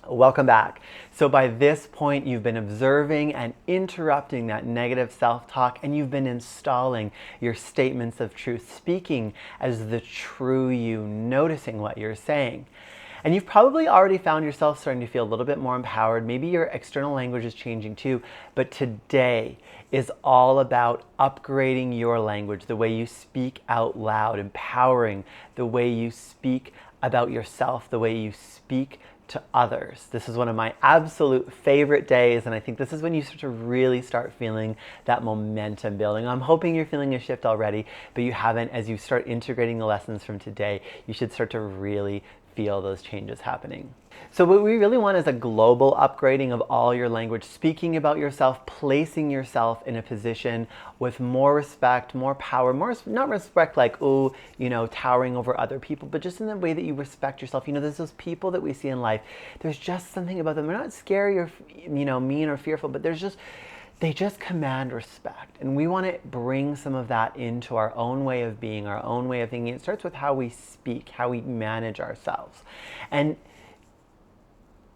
Welcome back. So by this point, you've been observing and interrupting that negative self-talk, and you've been installing your statements of truth, speaking as the true you, noticing what you're saying. And you've probably already found yourself starting to feel a little bit more empowered. Maybe your external language is changing too, but today is all about upgrading your language, the way you speak out loud, empowering the way you speak about yourself, the way you speak to others. This is one of my absolute favorite days, and I think this is when you start to really start feeling that momentum building. I'm hoping you're feeling a shift already, but you haven't. As you start integrating the lessons from today, you should start to really feel those changes happening. So what we really want is a global upgrading of all your language, speaking about yourself, placing yourself in a position with more respect, more power, more, not respect like, oh, towering over other people, but just in the way that you respect yourself. There's those people that we see in life. There's just something about them. They're not scary or, mean or fearful, but they just command respect. And we want to bring some of that into our own way of being, our own way of thinking. It starts with how we speak, how we manage ourselves. And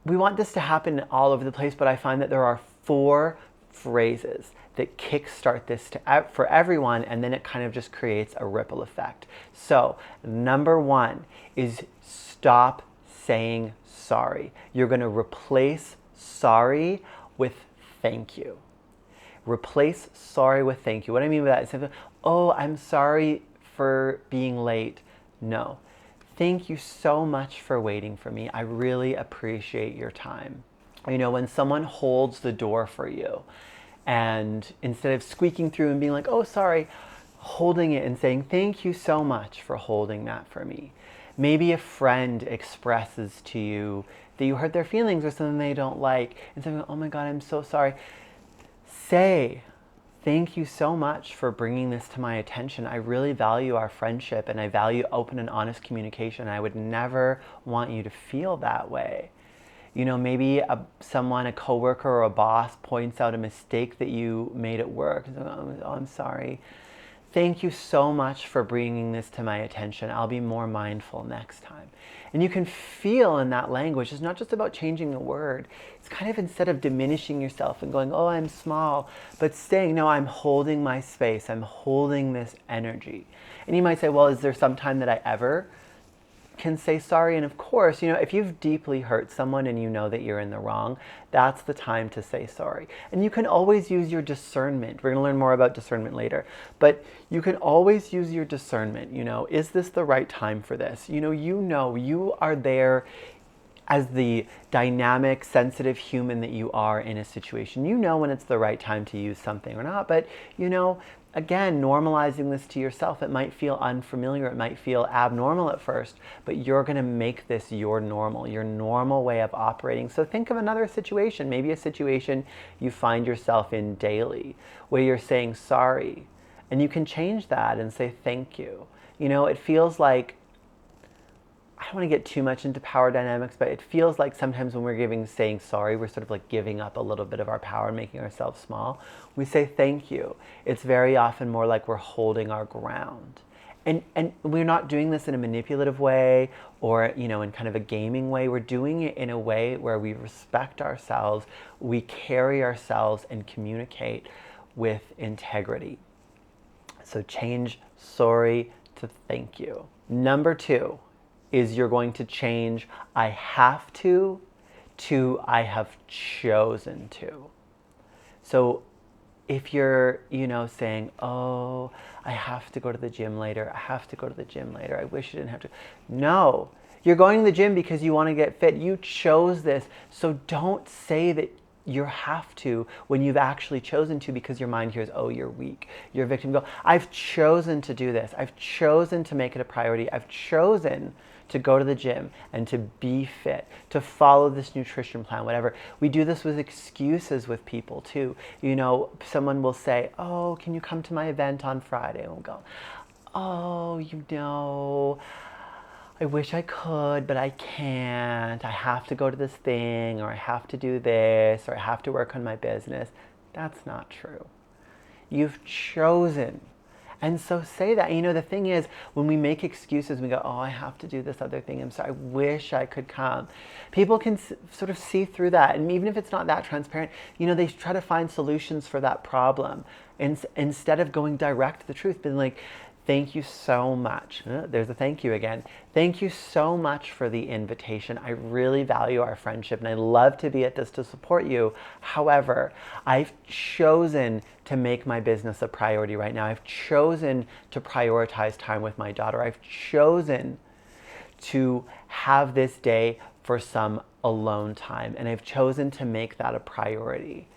we want this to happen all over the place, but I find that there are 4 phrases that kickstart this for everyone, and then it kind of just creates a ripple effect. So, number 1 is stop saying sorry. You're going to replace sorry with thank you. Replace sorry with thank you. What I mean by that is, oh, I'm sorry for being late. No. Thank you so much for waiting for me. I really appreciate your time. When someone holds the door for you, and instead of squeaking through and being like, oh, sorry, holding it and saying, thank you so much for holding that for me. Maybe a friend expresses to you that you hurt their feelings or something they don't like, and saying, oh my God, I'm so sorry. Say, thank you so much for bringing this to my attention. I really value our friendship, and I value open and honest communication. I would never want you to feel that way. Maybe someone, a coworker or a boss points out a mistake that you made at work. Oh, I'm sorry. Thank you so much for bringing this to my attention. I'll be more mindful next time. And you can feel in that language, it's not just about changing the word. It's kind of, instead of diminishing yourself and going, oh, I'm small, but saying, no, I'm holding my space. I'm holding this energy. And you might say, well, is there some time that I ever can say sorry? And of course, if you've deeply hurt someone and you know that you're in the wrong, that's the time to say sorry. And you can always use your discernment. We're going to learn more about discernment later, but you can always use your discernment. Is this the right time for this? You are there as the dynamic, sensitive human that you are in a situation. You know when it's the right time to use something or not, but again, normalizing this to yourself, it might feel unfamiliar, it might feel abnormal at first, but you're going to make this your normal way of operating. So think of another situation, maybe a situation you find yourself in daily, where you're saying sorry, and you can change that and say thank you. It feels like, I don't want to get too much into power dynamics, but it feels like sometimes when we're saying sorry, we're sort of like giving up a little bit of our power and making ourselves small. We say thank you. It's very often more like we're holding our ground. And we're not doing this in a manipulative way or, in kind of a gaming way. We're doing it in a way where we respect ourselves, we carry ourselves and communicate with integrity. So change sorry to thank you. Number 2. Is you're going to change I have to I have chosen to. So if you're, saying, oh, I have to go to the gym later. I have to go to the gym later. I wish I didn't have to. No, you're going to the gym because you want to get fit. You chose this. So don't say that you have to when you've actually chosen to, because your mind hears, oh, you're weak, you're a victim. Go, I've chosen to do this. I've chosen to make it a priority. I've chosen to go to the gym and to be fit, to follow this nutrition plan, whatever. We do this with excuses with people too. Someone will say, oh, can you come to my event on Friday? And we'll go, oh, I wish I could, but I can't. I have to go to this thing, or I have to do this, or I have to work on my business. That's not true. You've chosen. And so say that. You know, the thing is, when we make excuses, we go, oh, I have to do this other thing. I'm sorry, I wish I could come. People can sort of see through that. And even if it's not that transparent, you know, they try to find solutions for that problem. And instead of going direct to the truth, being like, thank you so much. There's a thank you again. Thank you so much for the invitation. I really value our friendship and I love to be at this to support you. However, I've chosen to make my business a priority right now. I've chosen to prioritize time with my daughter. I've chosen to have this day for some alone time, and I've chosen to make that a priority.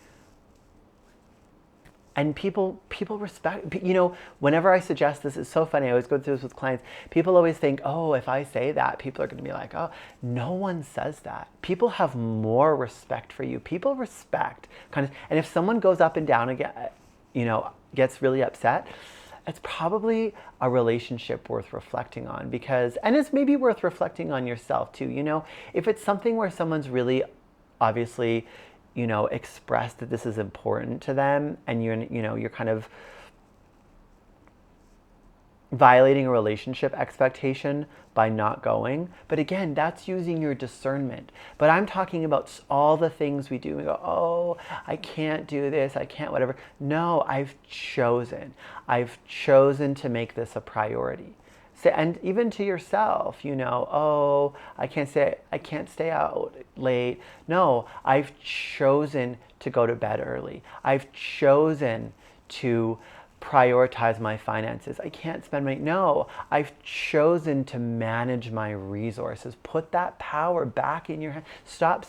And people respect, you know, whenever I suggest this, it's so funny. I always go through this with clients. People always think, oh, if I say that, people are going to be like, oh, no one says that. People have more respect for you. People respect kind of, and if someone goes up and down again, you know, gets really upset, it's probably a relationship worth reflecting on, because, and it's maybe worth reflecting on yourself too. You know, if it's something where someone's really obviously, you know, express that this is important to them, and you're kind of violating a relationship expectation by not going. But again, that's using your discernment. But I'm talking about all the things we do. We go, oh, I can't do this, I can't whatever. No, I've chosen to make this a priority. And even to yourself, you know, oh, I can't stay out late. No, I've chosen to go to bed early. I've chosen to prioritize my finances. I can't spend money. No, I've chosen to manage my resources. Put that power back in your hand. Stop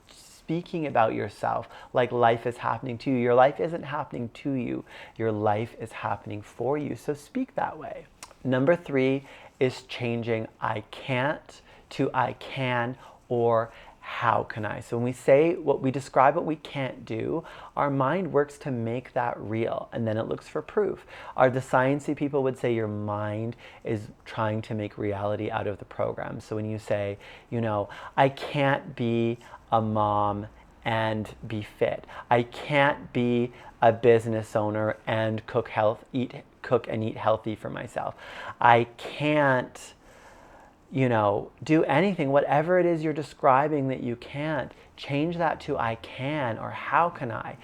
speaking about yourself like life is happening to you. Your life isn't happening to you. Your life is happening for you. So speak that way. Number 3 is changing I can't to I can or how can I. So when we describe what we can't do, our mind works to make that real, and then it looks for proof. The sciencey people would say your mind is trying to make reality out of the program. So when you say, you know, I can't be a mom and be fit. I can't be a business owner and cook and eat healthy for myself. I can't, you know, do anything, whatever it is you're describing that you can't, change that to I can or how can I?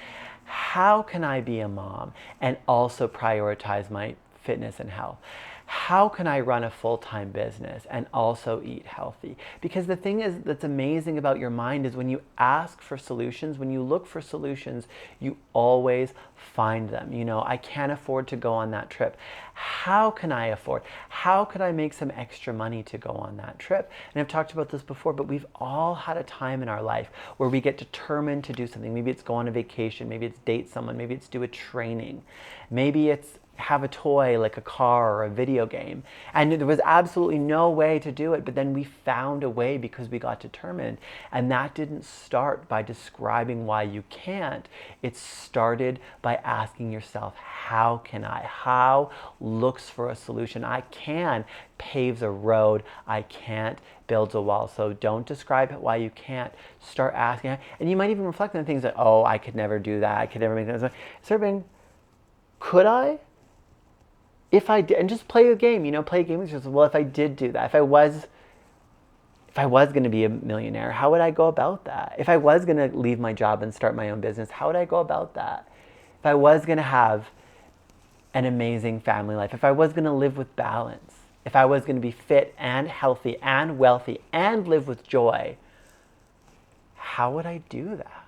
How can I be a mom and also prioritize my fitness and health? How can I run a full-time business and also eat healthy? Because the thing is that's amazing about your mind is when you ask for solutions, when you look for solutions, you always find them. You know, I can't afford to go on that trip. How can I afford? How could I make some extra money to go on that trip? And I've talked about this before, but we've all had a time in our life where we get determined to do something. Maybe it's go on a vacation, maybe it's date someone, maybe it's do a training, maybe it's have a toy like a car or a video game. And there was absolutely no way to do it, but then we found a way because we got determined. And that didn't start by describing why you can't. It started by asking yourself, how can I? How looks for a solution. I can paves a road. I can't builds a wall. So don't describe why you can't. Start asking. And you might even reflect on things like, oh, I could never do that. I could never make that. Start being, could I? If I did, and just play a game, you know, play a game with yourself. Well, if I did do that, if I was going to be a millionaire, how would I go about that? If I was going to leave my job and start my own business, how would I go about that? If I was going to have an amazing family life, if I was going to live with balance, if I was going to be fit and healthy and wealthy and live with joy, how would I do that?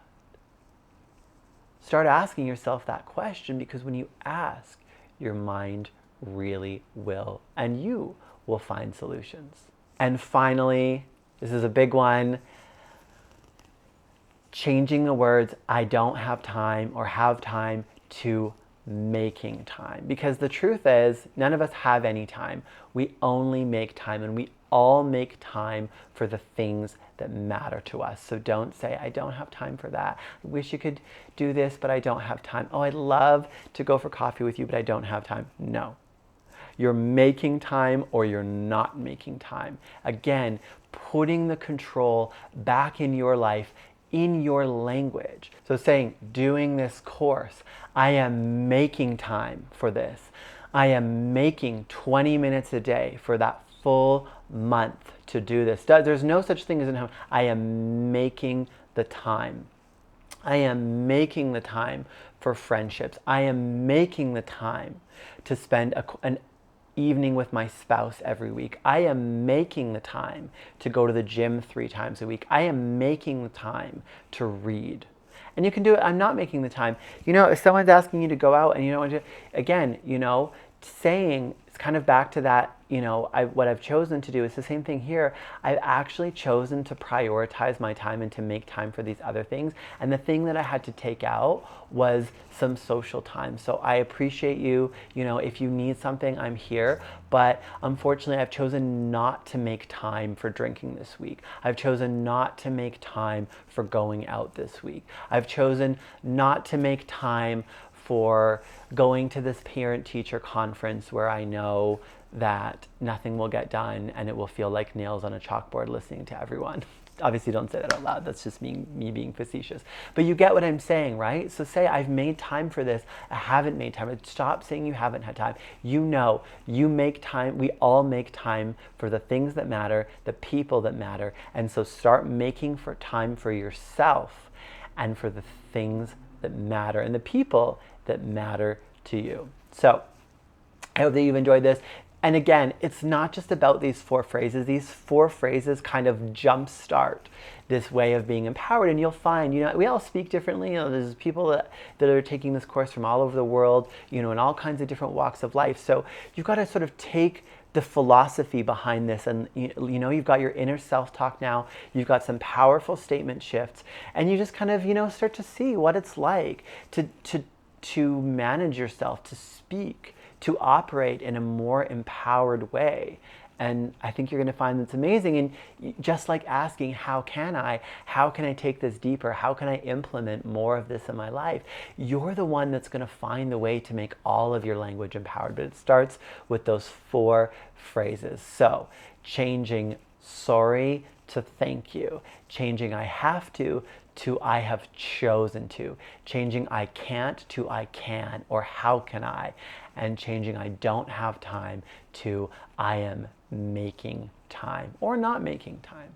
Start asking yourself that question, because when you ask, your mind really will, and you will find solutions. And finally, this is a big one, changing the words I don't have time or have time to making time. Because the truth is, none of us have any time. We only make time, and we all make time for the things that matter to us. So don't say, I don't have time for that. I wish you could do this, but I don't have time. Oh, I'd love to go for coffee with you, but I don't have time. No. You're making time or you're not making time. Again, putting the control back in your life, in your language. So saying, doing this course, I am making time for this. I am making 20 minutes a day for that full month to do this. There's no such thing as I am making the time. I am making the time for friendships. I am making the time to spend an evening with my spouse every week. I am making the time to go to the gym 3 times a week. I am making the time to read. And you can do it. I'm not making the time. If someone's asking you to go out and you don't want to, again, saying, it's kind of back to that, what I've chosen to do is the same thing here. I've actually chosen to prioritize my time and to make time for these other things. And the thing that I had to take out was some social time. So I appreciate you, if you need something, I'm here. But unfortunately, I've chosen not to make time for drinking this week. I've chosen not to make time for going out this week. I've chosen not to make time for going to this parent-teacher conference where I know that nothing will get done and it will feel like nails on a chalkboard listening to everyone. Obviously don't say that out loud, that's just me being facetious. But you get what I'm saying, right? So say I've made time for this, I haven't made time. Stop saying you haven't had time. You make time, we all make time for the things that matter, the people that matter. And so start making time for yourself and for the things that matter and the people that matter to you. So I hope that you've enjoyed this. And again, it's not just about these 4 phrases. These 4 phrases kind of jumpstart this way of being empowered. And you'll find, we all speak differently. There's people that are taking this course from all over the world, in all kinds of different walks of life. So you've got to sort of take the philosophy behind this, and you've got your inner self-talk now, you've got some powerful statement shifts, and you just kind of start to see what it's like to manage yourself, to speak, to operate in a more empowered way. And I think you're going to find that's amazing. And just like asking, how can I take this deeper? How can I implement more of this in my life? You're the one that's going to find the way to make all of your language empowered. But it starts with those 4 phrases. So changing sorry to thank you, changing I have to I have chosen to, changing I can't to I can or how can I, and changing I don't have time to I am making time or not making time.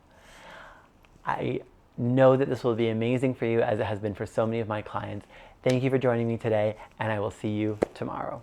I know that this will be amazing for you as it has been for so many of my clients. Thank you for joining me today, and I will see you tomorrow.